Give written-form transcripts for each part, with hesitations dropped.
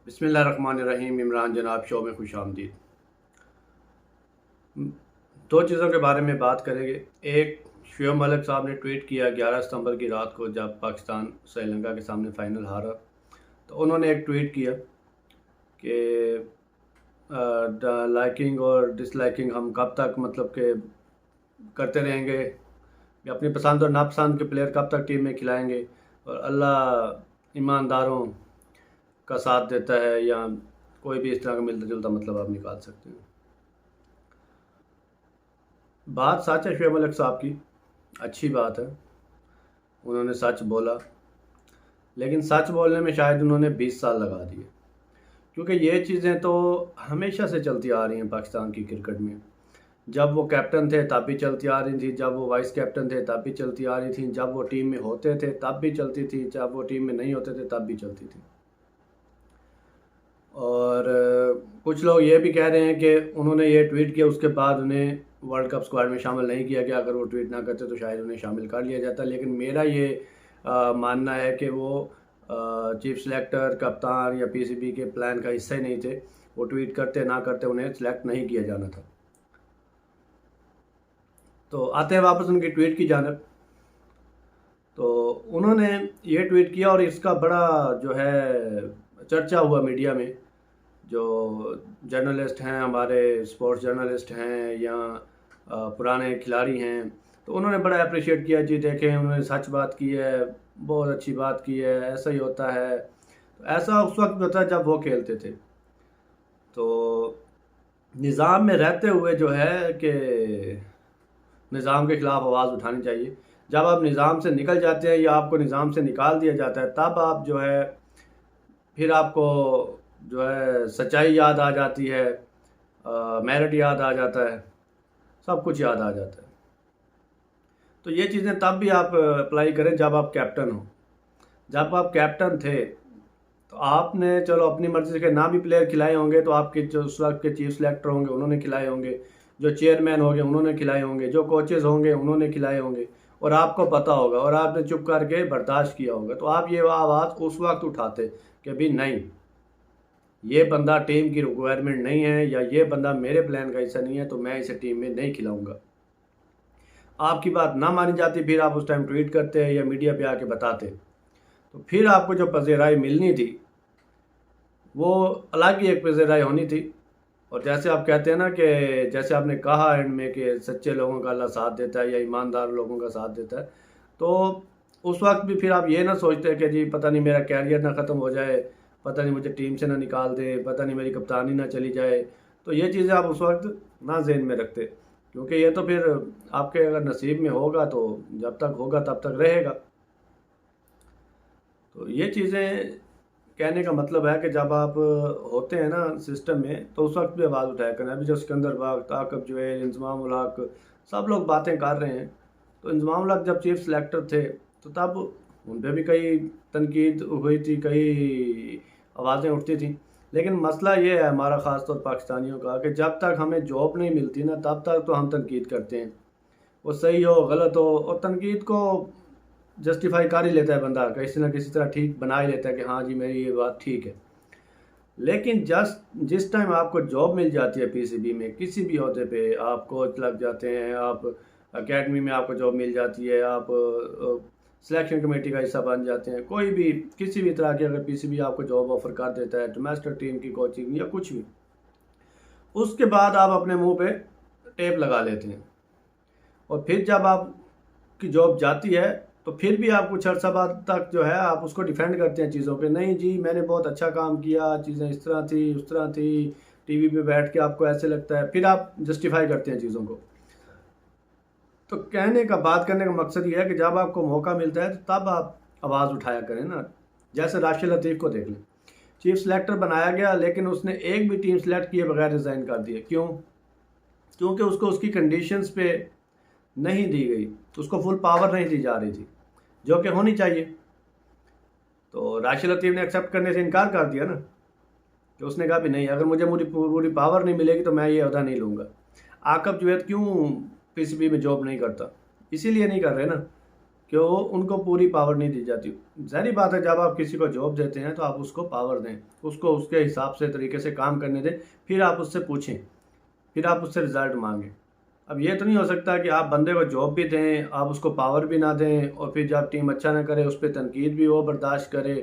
بسم اللہ الرحمن الرحیم۔ عمران جناب شو میں خوش آمدید۔ دو چیزوں کے بارے میں بات کریں گے۔ ایک، شعیب ملک صاحب نے ٹویٹ کیا 11 ستمبر کی رات کو جب پاکستان سری لنکا کے سامنے فائنل ہارا، تو انہوں نے ایک ٹویٹ کیا کہ لائکنگ اور ڈس لائکنگ ہم کب تک کہ کرتے رہیں گے، یا اپنی پسند اور ناپسند کے پلیئر کب تک ٹیم میں کھلائیں گے، اور اللہ ایمانداروں کا ساتھ دیتا ہے، یا کوئی بھی اس طرح کا ملتا جلتا مطلب آپ نکال سکتے ہیں۔ بات سچ ہے شعیب ملک صاحب کی، اچھی بات ہے، انہوں نے سچ بولا، لیکن سچ بولنے میں شاید انہوں نے 20 سال لگا دیے، کیونکہ یہ چیزیں تو ہمیشہ سے چلتی آ رہی ہیں پاکستان کی کرکٹ میں۔ جب وہ کیپٹن تھے تب بھی چلتی آ رہی تھی، جب وہ وائس کیپٹن تھے تب بھی چلتی آ رہی تھیں، جب وہ ٹیم میں ہوتے تھے تب بھی چلتی تھی، جب وہ ٹیم میں نہیں ہوتے تھے تب بھی چلتی تھی۔ اور کچھ لوگ یہ بھی کہہ رہے ہیں کہ انہوں نے یہ ٹویٹ کیا، اس کے بعد انہیں ورلڈ کپ اسکواڈ میں شامل نہیں کیا گیا، اگر وہ ٹویٹ نہ کرتے تو شاید انہیں شامل کر لیا جاتا، لیکن میرا یہ ماننا ہے کہ وہ چیف سلیکٹر، کپتان یا پی سی بی کے پلان کا حصہ ہی نہیں تھے۔ وہ ٹویٹ کرتے نہ کرتے انہیں سلیکٹ نہیں کیا جانا تھا۔ تو آتے ہیں واپس ان کی ٹویٹ کی جانب، تو انہوں نے یہ ٹویٹ کیا اور اس کا بڑا جو ہے چرچا ہوا میڈیا میں۔ جو جرنلسٹ ہیں، ہمارے سپورٹس جرنلسٹ ہیں یا پرانے کھلاڑی ہیں، تو انہوں نے بڑا اپریشیٹ کیا، جی دیکھیں انہوں نے سچ بات کی ہے، بہت اچھی بات کی ہے، ایسا ہی ہوتا ہے۔ ایسا اس وقت ہوتا ہے جب وہ کھیلتے تھے، تو نظام میں رہتے ہوئے جو ہے کہ نظام کے خلاف آواز اٹھانی چاہیے۔ جب آپ نظام سے نکل جاتے ہیں یا آپ کو نظام سے نکال دیا جاتا ہے، تب آپ جو ہے پھر آپ کو جو ہے سچائی یاد آ جاتی ہے، میرٹ یاد آ جاتا ہے، سب کچھ یاد آ جاتا ہے۔ تو یہ چیزیں تب بھی آپ اپلائی کریں جب آپ کیپٹن ہوں۔ جب آپ کیپٹن تھے تو آپ نے چلو اپنی مرضی سے نہ بھی پلیئر کھلائے ہوں گے، تو آپ کے جو اس وقت کے چیف سلیکٹر ہوں گے انہوں نے کھلائے ہوں گے، جو چیئرمین ہوں گے انہوں نے کھلائے ہوں گے، جو کوچز ہوں گے انہوں نے کھلائے ہوں گے، اور آپ کو پتہ ہوگا اور آپ نے چپ کر کے برداشت کیا ہوگا، تو آپ یہ آواز اس وقت اٹھاتے کہ بھی نہیں، یہ بندہ ٹیم کی ریکوائرمنٹ نہیں ہے، یا یہ بندہ میرے پلان کا حصہ نہیں ہے، تو میں اسے ٹیم میں نہیں کھلاؤں گا۔ آپ کی بات نہ مانی جاتی، پھر آپ اس ٹائم ٹویٹ کرتے یا میڈیا پہ آ کے بتاتے، تو پھر آپ کو جو پذیرائی ملنی تھی وہ الگ ہی ایک پذیرائی ہونی تھی۔ اور جیسے آپ کہتے ہیں نا کہ جیسے آپ نے کہا اینڈ میں کہ سچے لوگوں کا اللہ ساتھ دیتا ہے یا ایماندار لوگوں کا ساتھ دیتا ہے، تو اس وقت بھی پھر آپ یہ نہ سوچتے کہ جی پتہ نہیں میرا کیریئر نہ ختم ہو جائے، پتہ نہیں مجھے ٹیم سے نہ نکال دے، پتہ نہیں میری کپتانی نہ چلی جائے، تو یہ چیزیں آپ اس وقت نہ ذہن میں رکھتے، کیونکہ یہ تو پھر آپ کے اگر نصیب میں ہوگا تو جب تک ہوگا تب تک رہے گا۔ تو یہ چیزیں کہنے کا مطلب ہے کہ جب آپ ہوتے ہیں نا سسٹم میں، تو اس وقت بھی آواز اٹھایا کریں۔ ابھی جو سکندر باغ، طاقب جویل، انضمام الحق، سب لوگ باتیں کر رہے ہیں، تو انضمام الحق جب چیف سلیکٹر تھے تو تب ان پہ بھی کئی تنقید ہوئی تھی، کئی آوازیں اٹھتی تھیں، لیکن مسئلہ یہ ہے ہمارا خاص طور پاکستانیوں کا کہ جب تک ہمیں جاب نہیں ملتی نا تب تک تو ہم تنقید کرتے ہیں، وہ صحیح ہو غلط ہو، اور تنقید کو جسٹیفائی کر ہی لیتا ہے بندہ، کسی نہ کسی طرح ٹھیک بنا ہی لیتا ہے کہ ہاں جی میری یہ بات ٹھیک ہے۔ لیکن جس ٹائم آپ کو جاب مل جاتی ہے پی سی بی میں، کسی بھی عہدے پہ آپ کوچ لگ جاتے ہیں، آپ اکیڈمی میں آپ کو جاب مل جاتی ہے، آپ سلیکشن کمیٹی کا حصہ بن جاتے ہیں، کوئی بھی کسی بھی طرح کی اگر پی سی بی آپ کو جاب آفر کر دیتا ہے، ڈومیسٹک ٹیم کی کوچنگ یا کچھ بھی، اس کے بعد آپ اپنے منہ پہ ٹیپ لگا لیتے ہیں، اور پھر جب آپ کی جاب جاتی ہے تو پھر بھی آپ کچھ عرصہ بعد تک جو ہے آپ اس کو ڈیفینڈ کرتے ہیں چیزوں پہ، نہیں جی میں نے بہت اچھا کام کیا، چیزیں اس طرح تھی اس طرح تھی، ٹی وی پہ بیٹھ کے آپ کو ایسے لگتا ہے، پھر آپ جسٹیفائی کرتے ہیں چیزوں کو۔ تو کہنے کا بات کرنے کا مقصد یہ ہے کہ جب آپ کو موقع ملتا ہے تو تب آپ آواز اٹھایا کریں نا۔ جیسے راشد لطیف کو دیکھ لیں، چیف سلیکٹر بنایا گیا لیکن اس نے ایک بھی ٹیم سلیکٹ کیے بغیر ریزائن کر دیے، کیوں؟ کیونکہ اس کو اس کی کنڈیشنز پہ نہیں دی گئی، اس کو فل پاور نہیں دی جا رہی تھی جو کہ ہونی چاہیے۔ تو راشد لطیف نے ایکسیپٹ کرنے سے انکار کر دیا نا، کہ اس نے کہا بھی نہیں، اگر مجھے پوری پاور نہیں ملے گی تو میں یہ عہدہ نہیں لوں گا۔ عاقب جوید کیوں پی سی بی میں جاب نہیں کرتا؟ اسی لیے نہیں کر رہے نا کہ وہ ان کو پوری پاور نہیں دی جاتی. ظاہری بات ہے جب آپ کسی کو جاب دیتے ہیں تو آپ اس کو پاور دیں، اس کو اس کے حساب سے طریقے سے کام کرنے دیں، پھر آپ اس سے پوچھیں، پھر آپ اس سے رزلٹ مانگیں. اب یہ تو نہیں ہو سکتا کہ آپ بندے کو جاب بھی دیں، آپ اس کو پاور بھی نہ دیں، اور پھر جب ٹیم اچھا نہ کرے اس پہ تنقید بھی وہ برداشت کرے.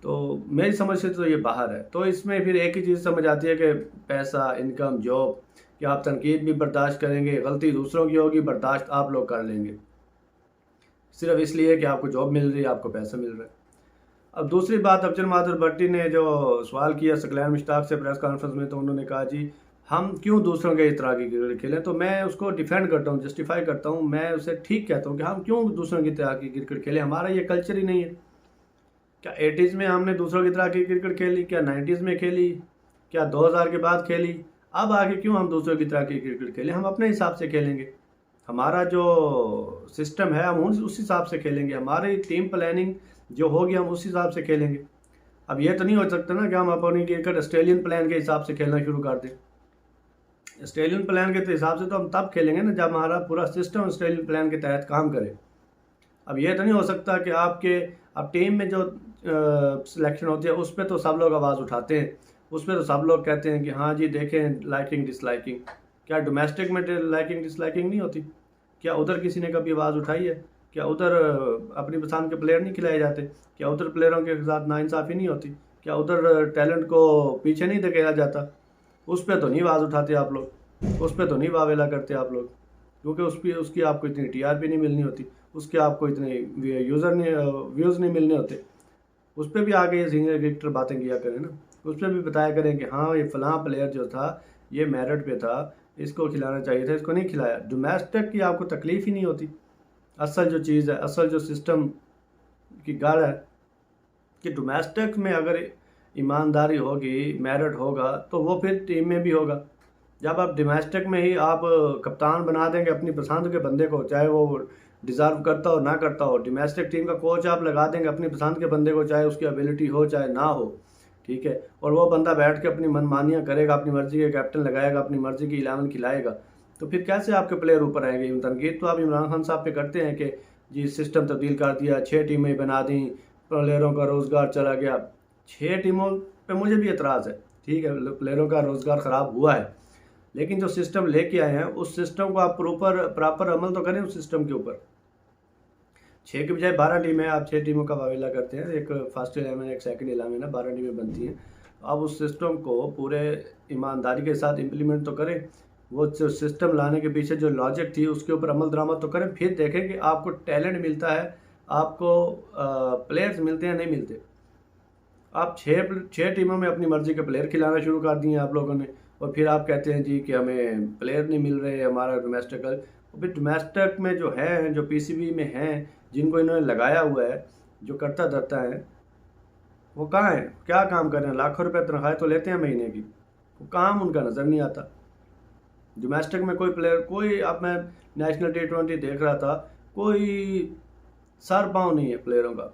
تو میری سمجھ سے تو یہ باہر ہے. تو اس میں پھر ایک ہی چیز سمجھ آتی ہے کہ پیسہ، انکم، جاب، کہ آپ تنقید بھی برداشت کریں گے، غلطی دوسروں کی ہوگی، برداشت آپ لوگ کر لیں گے، صرف اس لیے کہ آپ کو جاب مل رہی ہے، آپ کو پیسہ مل رہا ہے. اب دوسری بات، افضل مادر بھٹی نے جو سوال کیا سکلین مشتاق سے پریس کانفرنس میں، تو انہوں نے کہا جی ہم کیوں دوسروں کے اس طرح کی کرکٹ کھیلیں. تو میں اس کو ڈیفینڈ کرتا ہوں، جسٹیفائی کرتا ہوں، میں اسے ٹھیک کہتا ہوں کہ ہم کیوں دوسروں کی طرح کی کرکٹ کھیلیں. ہمارا یہ کلچر ہی نہیں ہے. کیا 80s میں ہم نے دوسروں کی طرح کی کرکٹ کھیلی؟ کیا 90s میں کھیلی؟ کیا 2000 کے بعد کھیلی؟ اب آگے کیوں ہم دوسروں کی طرح کی کرکٹ کھیلیں؟ ہم اپنے حساب سے کھیلیں گے. ہمارا جو سسٹم ہے ہم اس حساب سے کھیلیں گے. ہماری ٹیم پلاننگ جو ہوگی ہم اس حساب سے کھیلیں گے. اب یہ تو نہیں ہو سکتا نا کہ ہم اپنی کرکٹ آسٹریلین پلان کے حساب سے کھیلنا شروع کر دیں. آسٹریلین پلان کے حساب سے تو ہم تب کھیلیں گے نا جب ہمارا پورا سسٹم آسٹریلین پلان کے تحت کام کرے. اب یہ تو نہیں ہو سکتا کہ اب ٹیم میں جو سلیکشن ہوتی ہے اس پہ تو سب لوگ آواز اٹھاتے ہیں، اس پہ تو سب لوگ کہتے ہیں کہ ہاں جی دیکھیں لائکنگ ڈس لائکنگ. کیا ڈومیسٹک میں لائکنگ ڈس لائکنگ نہیں ہوتی؟ کیا ادھر کسی نے کبھی آواز اٹھائی ہے؟ کیا ادھر اپنی پسند کے پلیئر نہیں کھلائے جاتے؟ کیا ادھر پلیئروں کے ساتھ ناانصافی نہیں ہوتی؟ کیا ادھر ٹیلنٹ کو پیچھے نہیں دھکیلا جاتا؟ اس پہ تو نہیں آواز اٹھاتے آپ لوگ، اس پہ تو نہیں واویلا کرتے آپ لوگ، کیونکہ اس کی آپ کو اتنی ٹی آر پی نہیں ملنی ہوتی، اس کے آپ کو اتنے ویوز نہیں ملنے ہوتے. اس پہ بھی آگے یہ سینئر کرکٹر باتیں کیا کریں نا، اس پہ بھی بتایا کریں کہ ہاں یہ فلاں پلیئر جو تھا یہ میرٹ پہ تھا، اس کو کھلانا چاہیے تھا، اس کو نہیں کھلایا. ڈومیسٹک کی آپ کو تکلیف ہی نہیں ہوتی. اصل جو چیز ہے، اصل جو سسٹم کی گڑ ہے کہ ڈومیسٹک میں اگر ایمانداری ہوگی، میرٹ ہوگا تو وہ پھر ٹیم میں بھی ہوگا. جب آپ ڈومیسٹک میں ہی آپ کپتان بنا دیں گے اپنی پسند کے بندے کو، چاہے وہ ڈیزرو کرتا ہو نہ کرتا ہو، ڈومیسٹک ٹیم کا کوچ آپ لگا دیں گے اپنی پسند کے بندے کو، چاہے اس کی ابیلٹی ہو چاہے نہ ہو، ٹھیک ہے، اور وہ بندہ بیٹھ کے اپنی منمانیاں کرے گا، اپنی مرضی کے کیپٹن لگائے گا، اپنی مرضی کی 11 کھلائے گا، تو پھر کیسے آپ کے پلیئر اوپر آئیں گے؟ تنقید تو آپ عمران خان صاحب پہ کرتے ہیں کہ جی سسٹم تبدیل کر دیا، 6 ٹیمیں بنا دیں، پلیئروں کا روزگار چلا گیا. 6 ٹیموں پہ مجھے بھی اعتراض ہے، ٹھیک ہے، پلیئروں کا روزگار خراب ہوا ہے، لیکن جو سسٹم لے کے آئے ہیں اس سسٹم کو آپ پراپر عمل تو کریں اس سسٹم کے اوپر. 6 کے بجائے 12 ٹیمیں، آپ 6 ٹیموں کا واویلا کرتے ہیں، ایک فرسٹ 11 ایک سیکنڈ 11 ہے، 12 ٹیمیں بنتی ہیں. آپ اس سسٹم کو پورے ایمانداری کے ساتھ امپلیمنٹ تو کریں، وہ جو سسٹم لانے کے پیچھے جو لاجک تھی اس کے اوپر عمل درآمد تو کریں، پھر دیکھیں کہ آپ کو ٹیلنٹ ملتا ہے، آپ کو پلیئرز ملتے ہیں نہیں ملتے. آپ 6 ٹیموں میں اپنی مرضی کے پلیئر کھلانا شروع کر دیے آپ لوگوں نے، اور پھر آپ کہتے ہیں جی کہ ہمیں پلیئر نہیں مل رہے، ہمارا ڈومیسٹک میں جو ہیں، جو پی سی بی میں ہیں، جن کو انہوں نے لگایا ہوا ہے، جو کرتا دھرتا ہے، وہ کہاں ہیں؟ کیا کام کر رہے ہیں؟ لاکھوں روپے تنخواہیں تو لیتے ہیں مہینے کی، وہ کام ان کا نظر نہیں آتا. ڈومیسٹک میں کوئی پلیئر، اب میں نیشنل T20 دیکھ رہا تھا، کوئی سر پاؤں نہیں ہے پلیئروں کا،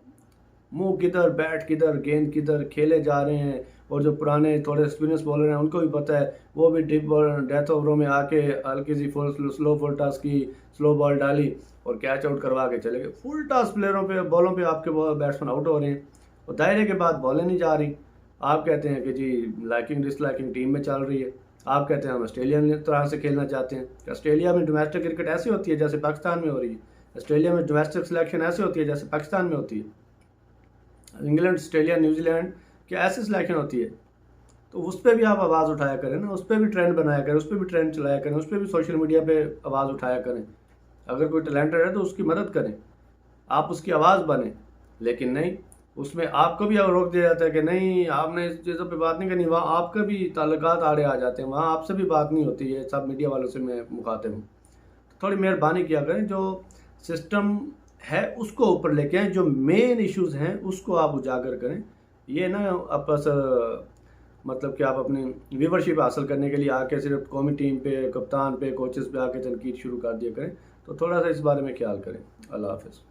منہ کدھر، بیٹ کدھر، گیند کدھر، کھیلے جا رہے ہیں. اور جو پرانے تھوڑے ایکسپیرینس بالر ہیں ان کو بھی پتہ ہے، وہ بھی ڈیتھ اووروں میں آ کے ہلکی سی سلو فل ٹاس کی، سلو بال ڈالی اور کیچ آؤٹ کروا کے چلے گئے. فل ٹاس پلیئروں پہ، بالوں پہ آپ کے بیٹسمین آؤٹ ہو رہے ہیں، اور دائرے کے بعد بالیں نہیں جا رہی. آپ کہتے ہیں کہ جی لائکنگ ڈس لائکنگ ٹیم میں چل رہی ہے، آپ کہتے ہیں ہم آسٹریلین طرح سے کھیلنا چاہتے ہیں. آسٹریلیا میں ڈومیسٹک کرکٹ ایسی ہوتی ہے جیسے پاکستان میں ہو رہی ہے، آسٹریلیا میں ڈومیسٹک سلیکشن ایسی ہوتی ہے جیسے پاکستان میں ہوتی ہے. انگلینڈ، آسٹریلیا، نیوزی لینڈ کیا ایسی سلیکشن ہوتی ہے؟ تو اس پہ بھی آپ آواز اٹھایا کریں نا، اس پہ بھی ٹرینڈ بنایا کریں، اس پہ بھی ٹرینڈ چلایا کریں، اس پہ بھی سوشل میڈیا پہ آواز اٹھایا کریں. اگر کوئی ٹیلنٹڈ ہے تو اس کی مدد کریں، آپ اس کی آواز بنیں. لیکن نہیں، اس میں آپ کو بھی روک دیا جاتا ہے کہ نہیں آپ نے اس چیزوں پہ بات نہیں کرنی. وہاں آپ کا بھی تعلقات آڑے آ جاتے ہیں، وہاں آپ سے بھی بات نہیں ہوتی ہے. سب میڈیا والوں سے میں مخاطب ہوں، تھوڑی مہربانی کیا کریں، جو سسٹم ہے اس کو اوپر لے کے آئیں، جو مین ایشوز ہیں اس کو آپ اجاگر کریں. یہ نا آپس مطلب کہ آپ اپنی ویورشپ حاصل کرنے کے لیے آ کے صرف قومی ٹیم پہ، کپتان پہ، کوچز پہ آ کے تنقید شروع کر دیا کریں. تو تھوڑا سا اس بارے میں خیال کریں. اللہ حافظ.